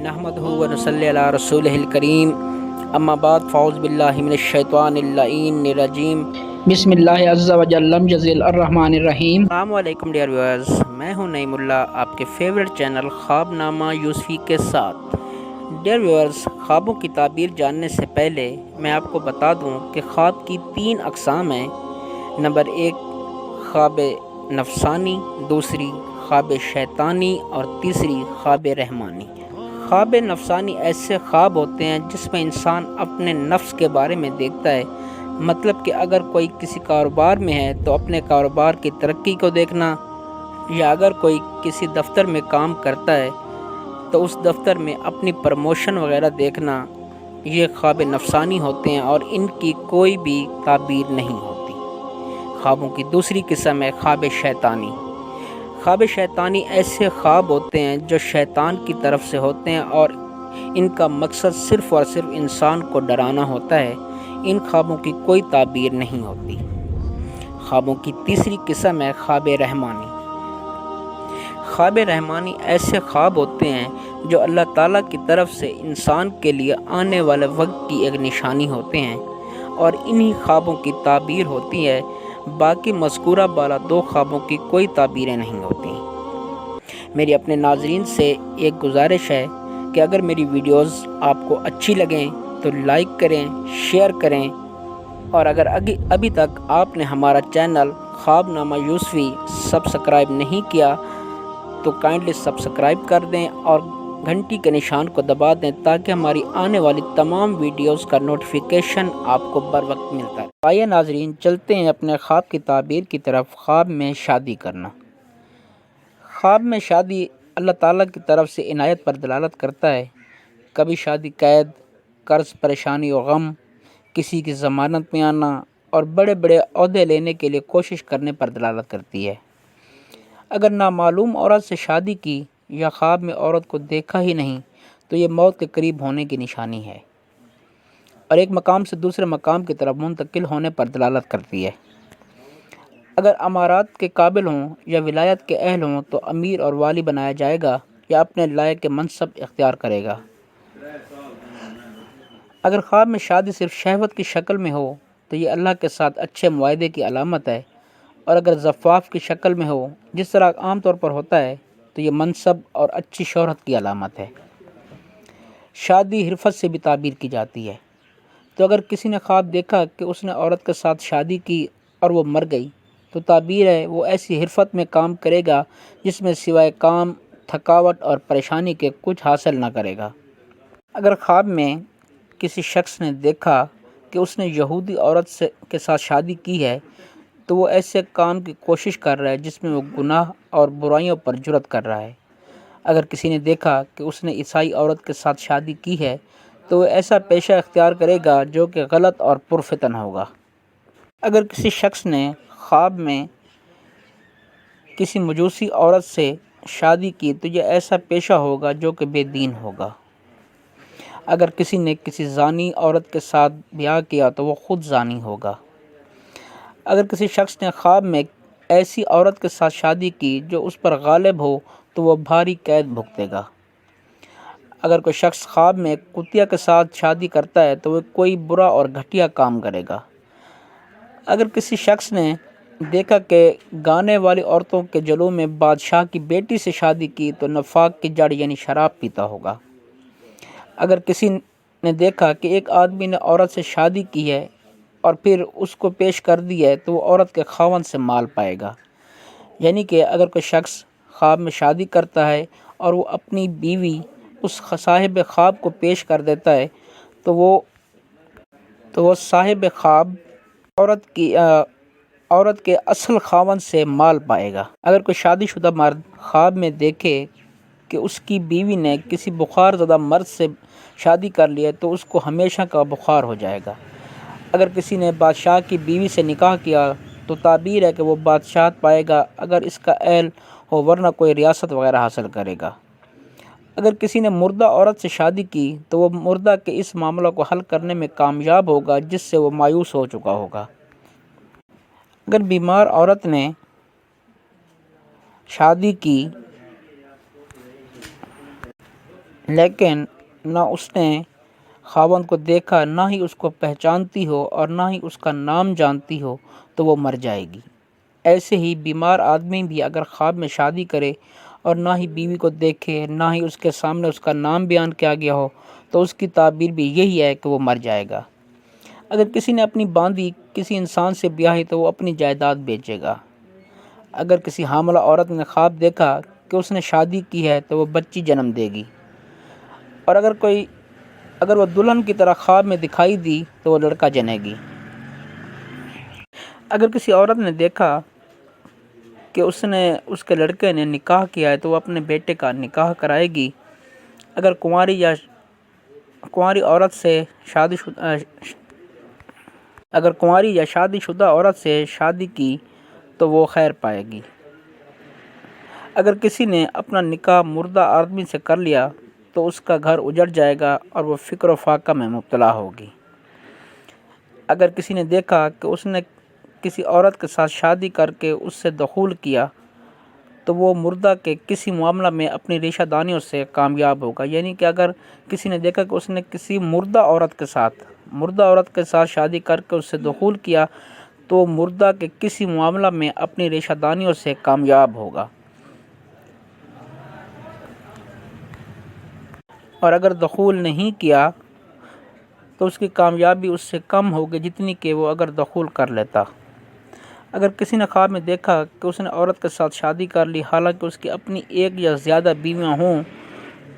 नहमदुहु व नसल्ली अला रसूलिहिल करीम अम्मा बाद फ़ाउज़ बिल्लाहि मिनश शैतानिर रजीम बिस्मिल्लाह अज़्ज़ा व जल्लम जज़ील अर्रहमानिर रहीम। अस्सलामु अलैकुम डियर व्यूअर्स, मैं हूं नईमुल्ला, आपके फेवरेट चैनल ख्वाबनामा यूसुफ़ी के साथ। डियर व्यूअर्स, ख्वाबों की ताबीर जानने से पहले मैं आपको बता दूं कि ख्वाब की 3 अक़साम हैं। नंबर 1 ख्वाब नफ़सानी, दूसरी ख्वाब शैतानी और तीसरी ख्वाब रहमानी। ख्वाब नफ़सानी ऐसे ख्वाब होते हैं जिसमें इंसान अपने नफ्स के बारे में देखता है। मतलब कि अगर कोई किसी कारोबार में है तो अपने कारोबार की तरक्की को देखना, या अगर कोई किसी दफ्तर में काम करता है तो उस दफ्तर में अपनी प्रमोशन वगैरह देखना, ये ख्वाब नफ़सानी होते हैं और इनकी कोई भी ताबीर नहीं होती। ख्वाबों की दूसरी किस्म है ख्वाब शैतानी। ख्वाब शैतानी ऐसे ख्वाब होते हैं जो शैतान की तरफ से होते हैं और इनका मकसद सिर्फ़ और सिर्फ इंसान को डराना होता है। इन ख्वाबों की कोई ताबीर नहीं होती। ख्वाबों की तीसरी किस्म है ख्वाब रहमानी। ख्वाब रहमानी ऐसे ख्वाब होते हैं जो अल्लाह ताला की तरफ से इंसान के लिए आने वाले वक्त की एक निशानी होते हैं और इन्हीं ख्वाबों की ताबीर होती है। बाकी मज़कूरा बाला 2 ख्वाबों की कोई ताबीरें नहीं होती। मेरी अपने नाज़रीन से एक गुजारिश है कि अगर मेरी वीडियोस आपको अच्छी लगें तो लाइक करें, शेयर करें, और अगर अभी तक आपने हमारा चैनल ख्वाबनामा यूसुफ़ी सब्सक्राइब नहीं किया तो काइंडली सब्सक्राइब कर दें और घंटी के निशान को दबा दें ताकि हमारी आने वाली तमाम वीडियोस का नोटिफिकेशन आपको बर वक्त मिलता है। आइए नाजरीन, चलते हैं अपने ख्वाब की ताबीर की तरफ। ख्वाब में शादी करना। ख्वाब में शादी अल्लाह ताला की तरफ से इनायत पर दलालत करता है। कभी शादी कैद, कर्ज, परेशानी और गम, किसी की ज़मानत में आना और बड़े बड़े ओहदे लेने के लिए कोशिश करने पर दलालत करती है। अगर नामालूम औरत से शादी की या ख्वाब में औरत को देखा ही नहीं तो ये मौत के करीब होने की निशानी है और एक मकाम से दूसरे मकाम की तरफ मुंतकिल होने पर दलालत करती है। अगर अमारात के काबिल हों या विलायत के अहल हों तो अमीर और वाली बनाया जाएगा या अपने लायक के मनसब इख्तियार करेगा। अगर ख्वाब में शादी सिर्फ शहवत की शक्ल में हो तो ये अल्लाह के साथ अच्छे मुआहदे की अलामत है, और अगर ज़फ़ाफ़ की शक्ल में हो जिस तरह आम तौर पर होता है तो ये मनसब और अच्छी शोहरत की अलामत है। शादी हिरफत से भी ताबीर की जाती है। तो अगर किसी ने ख्वाब देखा कि उसने औरत के साथ शादी की और वो मर गई तो ताबीर है वो ऐसी हिरफत में काम करेगा जिसमें सिवाय काम, थकावट और परेशानी के कुछ हासिल ना करेगा। अगर ख्वाब में किसी शख्स ने देखा कि उसने यहूदी औरत के साथ शादी की है तो वो ऐसे काम की कोशिश कर रहा है जिसमें वो गुनाह और बुराइयों पर जुर्रत कर रहा है। अगर किसी ने देखा कि उसने ईसाई औरत के साथ शादी की है तो वो ऐसा पेशा इख्तियार करेगा जो कि गलत और पुरफितन होगा। अगर किसी शख्स ने ख्वाब में किसी मजूसी औरत से शादी की तो यह ऐसा पेशा होगा जो कि बेदीन होगा। अगर किसी ने किसी जानी औरत के साथ ब्याह किया तो वो ख़ुद जानी होगा। अगर किसी शख्स ने ख्वाब में ऐसी औरत के साथ शादी की जो उस पर गालिब हो तो वह भारी कैद भुगतेगा। अगर कोई शख्स ख्वाब में कुतिया के साथ शादी करता है तो वह कोई बुरा और घटिया काम करेगा। अगर किसी शख्स ने देखा कि गाने वाली औरतों के जलों में बादशाह की बेटी से शादी की तो नफाक की जड़ यानी शराब पीता होगा। अगर किसी ने देखा कि एक आदमी ने औरत से शादी की है और फिर उसको पेश कर दी है तो वो औरत के खावन से माल पाएगा। यानी कि अगर कोई शख्स ख्वाब में शादी करता है और वो अपनी बीवी उस साहिब ख्वाब को पेश कर देता है तो वो साहिब ख्वाब औरत के असल खावन से माल पाएगा। अगर कोई शादीशुदा मर्द ख्वाब में देखे कि उसकी बीवी ने किसी बुखार ज़दा मर्द से शादी कर लिया तो उसको हमेशा का बुखार हो जाएगा। अगर किसी ने बादशाह की बीवी से निकाह किया तो ताबीर है कि वो बादशाह पाएगा अगर इसका अहल हो, वरना कोई रियासत वगैरह हासिल करेगा। अगर किसी ने मुर्दा औरत से शादी की तो वो मुर्दा के इस मामला को हल करने में कामयाब होगा जिससे वो मायूस हो चुका होगा। अगर बीमार औरत ने शादी की لیکن نہ اس نے خاوند کو دیکھا، نہ ہی اس کو پہچانتی ہو اور نہ ہی اس کا نام جانتی ہو، تو وہ مر جائے گی۔ ایسے ہی بیمار آدمی بھی اگر خواب میں شادی کرے اور نہ ہی بیوی کو دیکھے، نہ ہی اس کے سامنے اس کا نام بیان کیا گیا ہو، تو اس کی تعبیر بھی یہی ہے کہ وہ مر جائے گا۔ اگر کسی نے اپنی باندی کسی انسان سے بیاہی تو وہ اپنی جائیداد بیچے گا۔ اگر کسی حاملہ عورت نے خواب دیکھا کہ اس نے شادی کی ہے تو وہ بچی جنم دے گی، اور اگر وہ دلہن کی طرح خواب میں دکھائی دی تو وہ لڑکا جنے گی۔ اگر کسی عورت نے دیکھا کہ اس کے لڑکے نے نکاح کیا ہے تو وہ اپنے بیٹے کا نکاح کرائے گی۔ اگر کنواری عورت سے شادی شدہ عورت سے شادی کی تو وہ خیر پائے گی۔ اگر کسی نے اپنا نکاح مردہ آدمی سے کر لیا تو اس کا گھر اجڑ جائے گا اور وہ فکر و فاقہ میں مبتلا ہوگی۔ اگر کسی نے دیکھا کہ اس نے کسی عورت کے ساتھ شادی کر کے اس سے دخول کیا تو وہ مردہ کے کسی معاملہ میں اپنی ریشہ دانیوں سے کامیاب ہوگا۔ یعنی کہ اگر کسی نے دیکھا کہ اس نے کسی مردہ عورت کے ساتھ شادی کر کے اس سے دخول کیا تو مردہ کے کسی معاملہ میں اپنی ریشہ دانیوں سے کامیاب ہوگا، اور اگر دخول نہیں کیا تو اس کی کامیابی اس سے کم ہوگی جتنی کہ وہ اگر دخول کر لیتا۔ اگر کسی نے خواب میں دیکھا کہ اس نے عورت کے ساتھ شادی کر لی حالانکہ اس کی اپنی ایک یا زیادہ بیویاں ہوں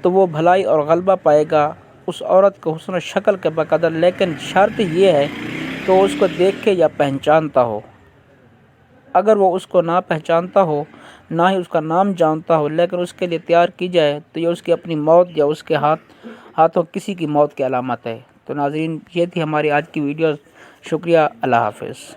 تو وہ بھلائی اور غلبہ پائے گا اس عورت کو حسن و شکل کے بقدر، لیکن شرط یہ ہے کہ وہ اس کو دیکھے یا پہچانتا ہو۔ اگر وہ اس کو نہ پہچانتا ہو، نہ ہی اس کا نام جانتا ہو، لیکن اس کے لیے تیار کی جائے تو یہ اس کی اپنی موت یا اس کے ہاتھوں کسی کی موت کی علامت ہے۔ تو ناظرین، یہ تھی ہماری آج کی ویڈیو۔ شکریہ، اللہ حافظ۔